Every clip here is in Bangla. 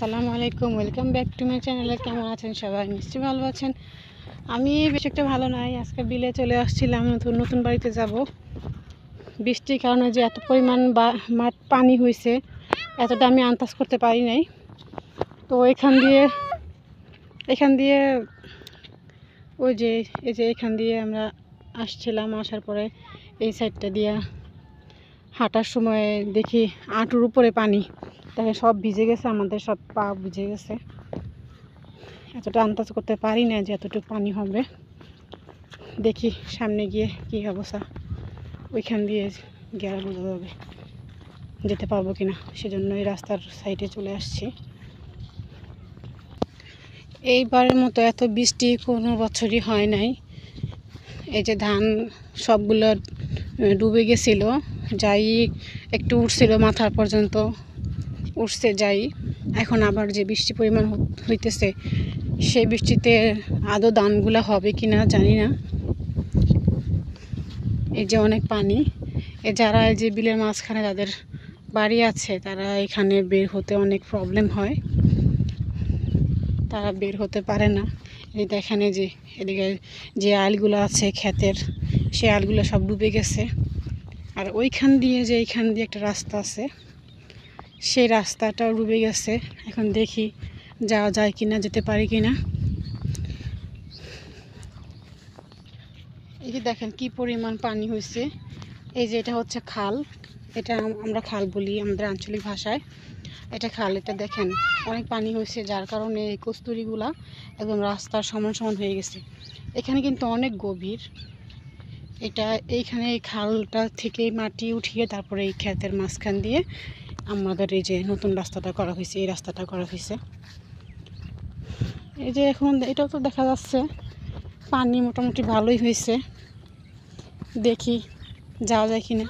আসসালামু আলাইকুম, ওয়েলকাম ব্যাক টু মাই চ্যানেলে। কেমন আছেন সবাই? নিশ্চয়ই ভালো আছেন। আমি বেশ একটা ভালো নাই। আজকে বিলে চলে আসছিলাম, নতুন বাড়িতে যাব। বৃষ্টির কারণে যে এত পরিমাণ মাঠ পানি হয়েছে, এতটা আমি আন্দাজ করতে পারি নাই। তো এখান দিয়ে এখান দিয়ে আমরা আসছিলাম। আসার পরে এই সাইডটা দিয়ে হাঁটার সময় দেখি হাঁটুর উপরে পানি, দেখে সব ভিজে গেছে, আমাদের সব পা ভিজে গেছে। এতটা আন্দাজ করতে পারি না যে এতটুকু পানি হবে। দেখি সামনে গিয়ে কী অবস্থা, ওইখান দিয়ে গেলে বোঝা যাবে যেতে পারবো কিনা। সেজন্য এই রাস্তার সাইডে চলে আসছি। এইবারের মতো এত বৃষ্টি কোনো বছরই হয় নাই। এই যে ধান সবগুলো ডুবে গেছিল, যাই একটু উঠছিল মাথার পর্যন্ত উঠছে যাই। এখন আবার যে বৃষ্টি পরিমাণ হইতেছে, সেই বৃষ্টিতে আদৌ ধানগুলো হবে কি না জানি না। এই যে অনেক পানি, যারা এই যে বিলের মাঝখানে যাদের বাড়ি আছে, তারা এখানে বের হতে অনেক প্রবলেম হয়, তারা বের হতে পারে না। এই দেখেন যে এদিকে যে আলগুলো আছে ক্ষেতের, সেই আলগুলো সব ডুবে গেছে। আর এইখান দিয়ে একটা রাস্তা আছে, সেই রাস্তাটাও ডুবে গেছে। এখন দেখি যাওয়া যায় কিনা, যেতে পারি কিনা। এই যে দেখেন কি পরিমাণ পানি হয়েছে। এই যে এটা হচ্ছে খাল, এটা আমরা খাল বলি আমাদের আঞ্চলিক ভাষায়। এটা খাল, এটা দেখেন অনেক পানি হয়েছে, যার কারণে এই কস্তুরিগুলা একদম রাস্তার সমান সমান হয়ে গেছে। এখানে কিন্তু অনেক গভীর। এইখানে এই খালটা থেকে মাটি উঠিয়ে তারপরে এই ক্ষেতের মাঝখান দিয়ে আমাদের এই যে নতুন রাস্তাটা করা হয়েছে, এই রাস্তাটা করা হয়েছে। এই যে এখন এটাও তো দেখা যাচ্ছে পানি মোটামুটি ভালোই হয়েছে। দেখি যাওয়া যায় কিনা,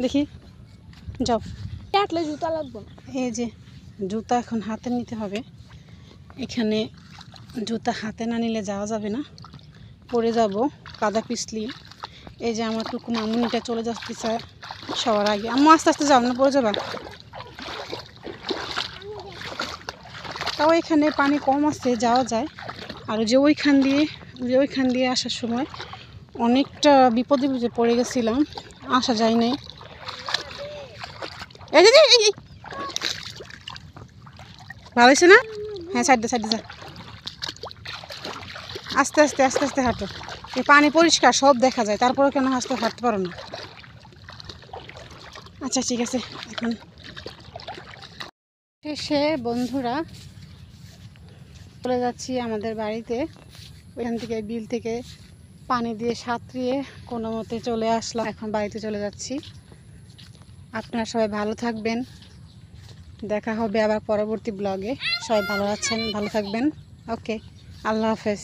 দেখি যাও। হাঁটলে জুতা লাগবে না। এই যে জুতা এখন হাতে নিতে হবে। এখানে জুতা হাতে না নিলে যাওয়া যাবে না, পড়ে যাব কাদা পিছলি। এই যে আমার টুকু মামুনিটা চলে যাচ্ছে সবার আগে। আম্মু আস্তে আস্তে যাও, না পড়ে যাবা। তাও এখানে পানি কম আছে, যাওয়া যায়। আর যে ওইখান দিয়ে আসার সময় অনেকটা বিপদে পড়ে গেছিলাম, আসা যায় নাই। এই ভালো হয়েছে না? হ্যাঁ, সাইডে যা, আস্তে আস্তে হাঁটো। এই পানি পরিষ্কার, সব দেখা যায়, তারপরে কেন হাঁটতে পারো না? আচ্ছা ঠিক আছে। এখন শেষে বন্ধুরা চলে যাচ্ছি আমাদের বাড়িতে। ওইখান থেকে বিল থেকে পানি দিয়ে সাঁতরিয়ে কোনো মতে চলে আসলাম, এখন বাড়িতে চলে যাচ্ছি। আপনারা সবাই ভালো থাকবেন, দেখা হবে আবার পরবর্তী ব্লগে। সবাই ভালো আছেন, ভালো থাকবেন। ওকে, আল্লাহ হাফেজ।